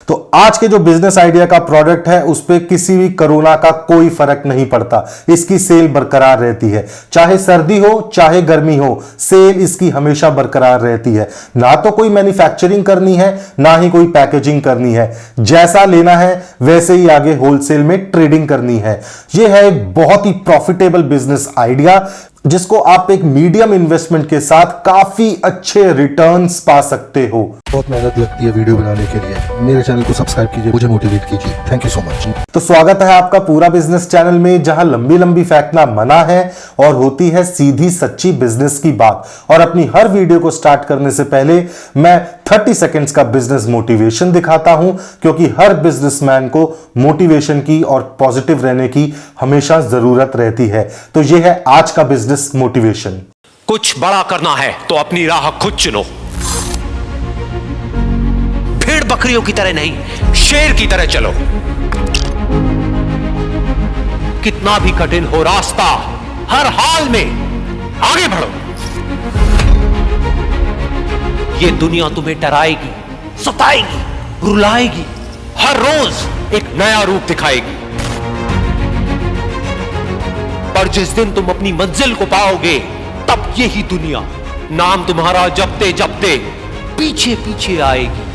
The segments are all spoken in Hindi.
तो आज के जो बिजनेस आइडिया का प्रोडक्ट है उस पे किसी भी कोरोना का कोई फर्क नहीं पड़ता, इसकी सेल बरकरार रहती है। चाहे सर्दी हो चाहे गर्मी हो, सेल इसकी हमेशा बरकरार रहती है। ना तो कोई मैन्युफैक्चरिंग करनी है ना ही कोई पैकेजिंग करनी है, जैसा लेना है वैसे ही आगे होलसेल में ट्रेडिंग करनी है। यह है एक बहुत ही प्रॉफिटेबल बिजनेस आइडिया जिसको आप एक मीडियम इन्वेस्टमेंट के साथ काफी अच्छे रिटर्न्स पा सकते हो। बहुत मेहनत लगती है वीडियो बनाने के लिए। मेरे चैनल को सब्सक्राइब कीजिए, मुझे मोटिवेट कीजिए। Thank you so much. तो स्वागत है आपका पूरा बिजनेस चैनल में, जहां लंबी लंबी फेंकना मना है और होती है सीधी सच्ची बिजनेस की बात। और अपनी हर वीडियो को स्टार्ट करने से पहले मैं 30 सेकेंड्स का बिजनेस मोटिवेशन दिखाता हूं, क्योंकि हर बिजनेसमैन को मोटिवेशन की और पॉजिटिव रहने की हमेशा जरूरत रहती है। तो यह है आज का बिजनेस मोटिवेशन। कुछ बड़ा करना है तो अपनी राह खुद चुनो। भेड़ बकरियों की तरह नहीं, शेर की तरह चलो। कितना भी कठिन हो रास्ता, हर हाल में आगे बढ़ो। ये दुनिया तुम्हें डराएगी, सताएगी, रुलाएगी, हर रोज एक नया रूप दिखाएगी। पर जिस दिन तुम अपनी मंजिल को पाओगे, तब यही दुनिया नाम तुम्हारा जपते जपते पीछे पीछे आएगी।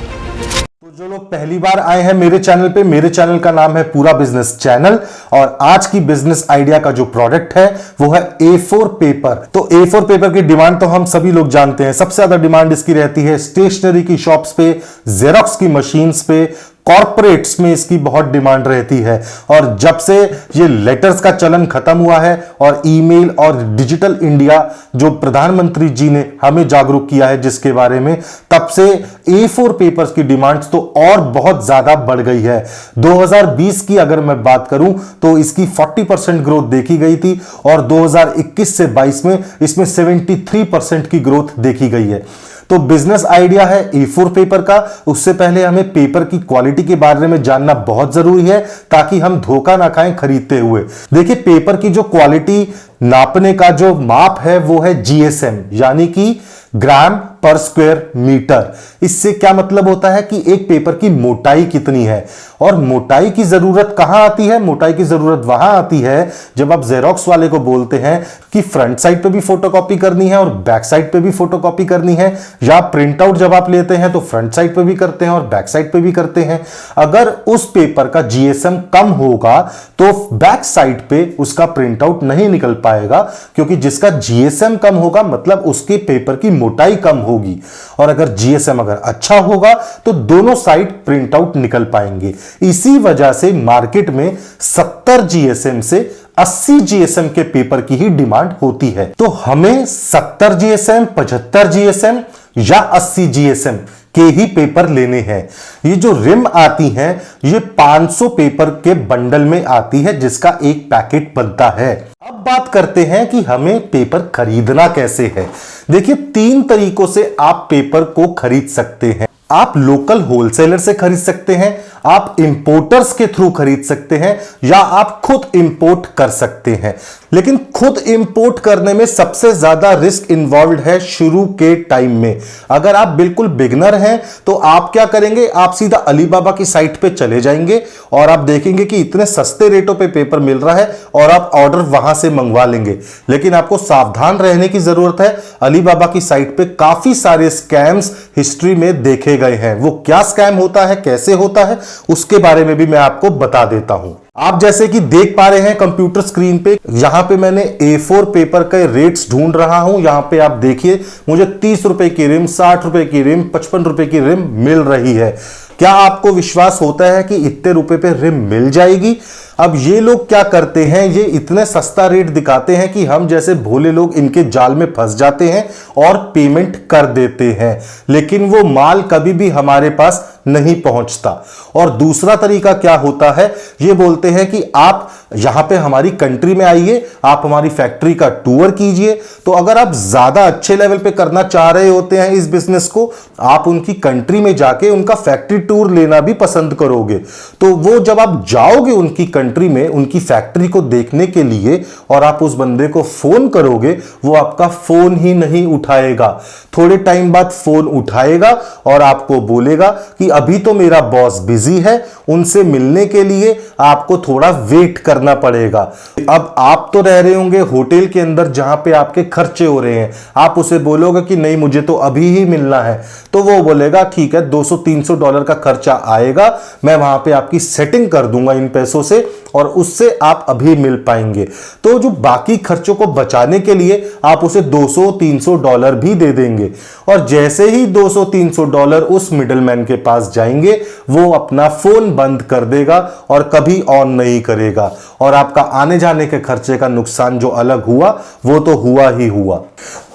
तो जो लोग पहली बार आए हैं मेरे चैनल पे, मेरे चैनल का नाम है पूरा बिजनेस चैनल, और आज की बिजनेस आइडिया का जो प्रोडक्ट है वो है A4 पेपर। तो A4 पेपर की डिमांड तो हम सभी लोग जानते हैं। सबसे ज्यादा डिमांड इसकी रहती है स्टेशनरी की शॉप्स पे, जेरोक्स की मशीन्स पे, कॉर्पोरेट्स में इसकी बहुत डिमांड रहती है। और जब से ये लेटर्स का चलन खत्म हुआ है और ईमेल और डिजिटल इंडिया जो प्रधानमंत्री जी ने हमें जागरूक किया है जिसके बारे में, तब से A4 पेपर्स की डिमांड्स तो और बहुत ज्यादा बढ़ गई है। 2020 की अगर मैं बात करूं तो इसकी 40% ग्रोथ देखी गई थी और 2021 से 22 में इसमें 73% की ग्रोथ देखी गई है। तो बिजनेस आइडिया है A4 पेपर का। उससे पहले हमें पेपर की क्वालिटी के बारे में जानना बहुत जरूरी है ताकि हम धोखा ना खाएं खरीदते हुए। देखिए, पेपर की जो क्वालिटी नापने का जो माप है वो है GSM, यानी कि ग्राम पर स्क्वायर मीटर। इससे क्या मतलब होता है कि एक पेपर की मोटाई कितनी है। और मोटाई की जरूरत कहां आती है? मोटाई की जरूरत वहां आती है जब आप जेरोक्स वाले को बोलते हैं कि फ्रंट साइड पे भी फोटोकॉपी करनी है और बैक साइड पे भी फोटोकॉपी करनी है, या प्रिंट आउट जब आप लेते हैं तो फ्रंट साइड पे भी करते हैं और बैक साइड पे भी करते हैं। अगर उस पेपर का GSM कम होगा तो बैक साइड पे उसका प्रिंट आउट नहीं निकल पाएगा, क्योंकि जिसका GSM कम होगा मतलब उसके पेपर की मोटाई कम होगी। और अगर GSM अगर अच्छा होगा तो दोनों साइड प्रिंट आउट निकल पाएंगे। इसी वजह से मार्केट में 70 GSM से 80 GSM के पेपर की ही डिमांड होती है। तो हमें 70 GSM, 75 GSM या 80 GSM के ही पेपर लेने हैं। ये जो रिम आती हैं ये 500 पेपर के बंडल में आती है, जिसका एक पैकेट बनता है। अब बात करते हैं कि हमें पेपर खरीदना कैसे है। देखिए, 3 तरीकों से आप पेपर को खरीद सकते हैं। आप लोकल होलसेलर से खरीद सकते हैं, आप इंपोर्टर्स के थ्रू खरीद सकते हैं, या आप खुद इंपोर्ट कर सकते हैं। लेकिन खुद इंपोर्ट करने में सबसे ज्यादा रिस्क इन्वॉल्व है शुरू के टाइम में। अगर आप बिल्कुल बिगनर हैं तो आप क्या करेंगे, आप सीधा अलीबाबा की साइट पे चले जाएंगे और आप देखेंगे कि इतने सस्ते रेटों पे पेपर मिल रहा है और आप ऑर्डर वहां से मंगवा लेंगे। लेकिन आपको सावधान रहने की जरूरत है। अलीबाबा की साइट पे काफी सारे स्कैम्स हिस्ट्री में देखे गए हैं। वो क्या स्कैम होता है, कैसे होता है, उसके बारे में भी मैं आपको बता देता हूं। आप जैसे कि देख पा रहे हैं कंप्यूटर स्क्रीन पे, यहां पे मैंने A4 पेपर के रेट्स ढूंढ रहा हूं। यहां पे आप देखिए, मुझे 30 रुपए की रिम, 60 रुपए की रिम, 55 रुपए की रिम मिल रही है। क्या आपको विश्वास होता है कि इतने रुपए पे रिम मिल जाएगी? अब ये लोग क्या करते हैं, ये इतने सस्ता रेट दिखाते हैं कि हम जैसे भोले लोग इनके जाल में फंस जाते हैं और पेमेंट कर देते हैं, लेकिन वो माल कभी भी हमारे पास नहीं पहुंचता। और दूसरा तरीका क्या होता है, ये बोलते हैं कि आप यहां पे हमारी कंट्री में आइए, आप हमारी फैक्ट्री का टूर कीजिए। तो अगर आप ज्यादा अच्छे लेवल पे करना चाह रहे होते हैं इस बिजनेस को, आप उनकी कंट्री में जाके उनका फैक्ट्री टूर लेना भी पसंद करोगे। तो वो जब आप जाओगे उनकी कंट्री में उनकी फैक्ट्री को देखने के लिए और आप उस बंदे को फोन करोगे, वो आपका फोन ही नहीं उठाएगा। थोड़े टाइम बाद फोन उठाएगा और आपको बोलेगा कि अभी तो मेरा बॉस बिजी है, उनसे मिलने के लिए आपको थोड़ा वेट करना पड़ेगा। अब आप तो रह रहे होंगे होटल के अंदर जहां पे आपके खर्चे हो रहे हैं, आप उसे बोलोगे कि नहीं मुझे तो अभी ही मिलना है, तो वो बोलेगा ठीक है $200-300 का खर्चा आएगा, मैं वहां पे आपकी सेटिंग कर दूंगा इन पैसों से और उससे आप अभी मिल पाएंगे। तो जो बाकी खर्चों को बचाने के लिए आप उसे $200-300 भी दे देंगे और जैसे ही $200-300 उस मिडलमैन के पास जाएंगे, वो अपना फोन बंद कर देगा और कभी ऑन नहीं करेगा और आपका आने जाने के खर्चे का नुकसान जो अलग हुआ वो तो हुआ ही हुआ।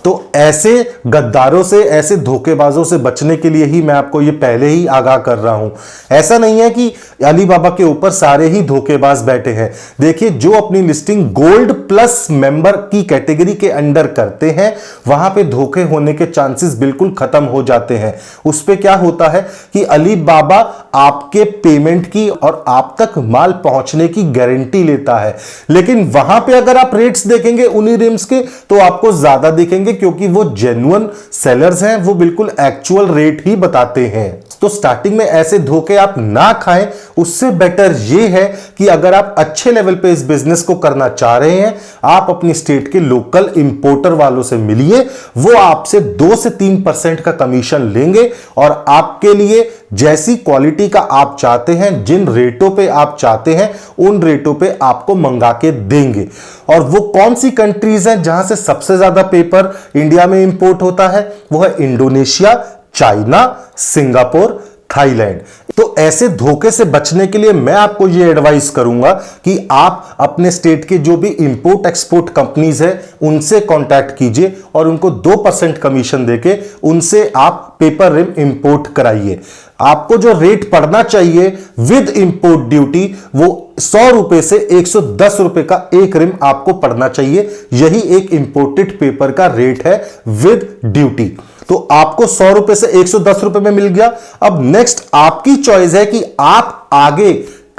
तो ऐसे गद्दारों से, ऐसे धोखेबाजों से बचने के लिए ही मैं आपको ये पहले ही आगाह कर रहा हूं। ऐसा नहीं है कि अलीबाबा के ऊपर सारे ही धोखेबाज बैठे हैं। देखिए, जो अपनी लिस्टिंग गोल्ड प्लस मेंबर की कैटेगरी के अंडर करते हैं, वहां पे धोखे होने के चांसेस बिल्कुल खत्म हो जाते हैं। उस पे क्या होता है कि अलीबाबा आपके पेमेंट की और आप तक माल पहुंचने की गारंटी लेता है, लेकिन वहां पे अगर आप रेट्स देखेंगे उन्हीं रिम्स के, तो आपको ज्यादा दिखेंगे क्योंकि वो जेन्युइन सेलर्स हैं, वो बिल्कुल एक्चुअल रेट ही बताते हैं। तो स्टार्टिंग में ऐसे धोखे आप ना खाएं, उससे बेटर ये है कि अगर आप अच्छे लेवल पे इस बिजनेस को करना चाह रहे हैं, आप अपनी स्टेट के लोकल इंपोर्टर वालों से मिलिए, वो आपसे 2 से 3% का कमीशन लेंगे और आपके लिए जैसी क्वालिटी का आप चाहते हैं, जिन रेटों पे आप चाहते हैं, उन रेटों पे आपको मंगा के देंगे। और वो कौन सी कंट्रीज हैं जहां से सबसे ज्यादा पेपर इंडिया में इंपोर्ट होता है? वो है इंडोनेशिया, चाइना, सिंगापुर, थाईलैंड। तो ऐसे धोखे से बचने के लिए मैं आपको ये एडवाइस करूंगा कि आप अपने स्टेट के जो भी इंपोर्ट एक्सपोर्ट कंपनीज है उनसे कांटेक्ट कीजिए और उनको 2% कमीशन देके उनसे आप पेपर रिम इंपोर्ट कराइए। आपको जो रेट पड़ना चाहिए विद इंपोर्ट ड्यूटी, वो 100 रुपए से 110 रुपए का एक रिम आपको पड़ना चाहिए। यही एक इंपोर्टेड पेपर का रेट है विद ड्यूटी। तो आपको 100 रुपए से 110 रुपए में मिल गया। अब नेक्स्ट आपकी चॉइस है कि आप आगे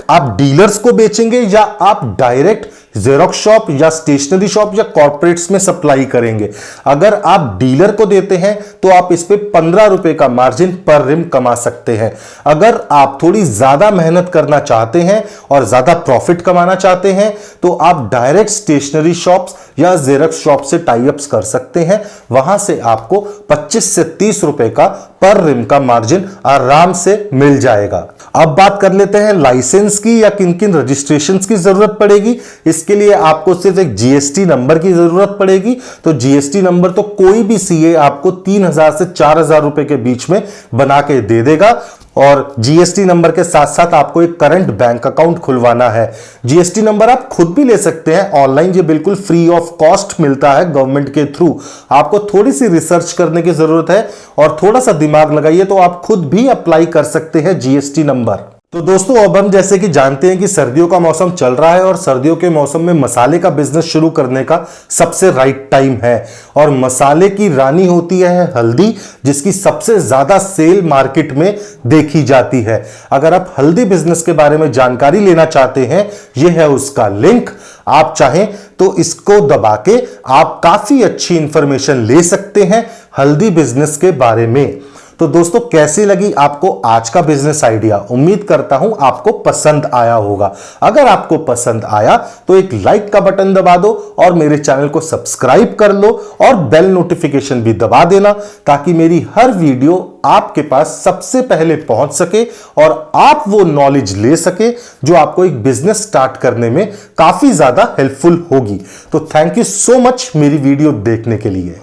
आप डीलर्स को बेचेंगे या आप डायरेक्ट जेरोक्स शॉप या स्टेशनरी शॉप या कॉर्पोरेट्स में सप्लाई करेंगे। अगर आप डीलर को देते हैं तो आप इस पे 15 रुपए का मार्जिन पर रिम कमा सकते हैं। अगर आप थोड़ी ज्यादा मेहनत करना चाहते हैं और ज्यादा प्रॉफिट कमाना चाहते हैं तो आप डायरेक्ट स्टेशनरी शॉप्स या जेरोक्स शॉप से टाई अप्स कर सकते हैं। वहां से आपको 25 से 30 रुपए का पर रिम का मार्जिन आराम से मिल जाएगा। अब बात कर लेते हैं लाइसेंस की या किन किन रजिस्ट्रेशंस की जरूरत पड़ेगी। इसके लिए आपको सिर्फ एक जीएसटी नंबर की जरूरत पड़ेगी। तो जीएसटी नंबर तो कोई भी सीए आपको 3000 से 4000 रुपए के बीच में बना के दे देगा और जीएसटी नंबर के साथ साथ आपको एक करंट बैंक अकाउंट खुलवाना है। जीएसटी नंबर आप खुद भी ले सकते हैं ऑनलाइन, ये बिल्कुल फ्री ऑफ कॉस्ट मिलता है गवर्नमेंट के थ्रू। आपको थोड़ी सी रिसर्च करने की जरूरत है और थोड़ा सा दिमाग लगाइए तो आप खुद भी अप्लाई कर सकते हैं जीएसटी नंबर। तो दोस्तों, अब हम जैसे कि जानते हैं कि सर्दियों का मौसम चल रहा है और सर्दियों के मौसम में मसाले का बिजनेस शुरू करने का सबसे राइट टाइम है। और मसाले की रानी होती है हल्दी, जिसकी सबसे ज्यादा सेल मार्केट में देखी जाती है। अगर आप हल्दी बिजनेस के बारे में जानकारी लेना चाहते हैं, यह है उसका लिंक। आप चाहें तो इसको दबा के आप काफी अच्छी इंफॉर्मेशन ले सकते हैं हल्दी बिजनेस के बारे में। तो दोस्तों, कैसी लगी आपको आज का बिजनेस आइडिया? उम्मीद करता हूं आपको पसंद आया होगा। अगर आपको पसंद आया तो एक लाइक का बटन दबा दो और मेरे चैनल को सब्सक्राइब कर लो और बेल नोटिफिकेशन भी दबा देना, ताकि मेरी हर वीडियो आपके पास सबसे पहले पहुंच सके और आप वो नॉलेज ले सके जो आपको एक बिजनेस स्टार्ट करने में काफी ज्यादा हेल्पफुल होगी। तो थैंक यू सो मच मेरी वीडियो देखने के लिए।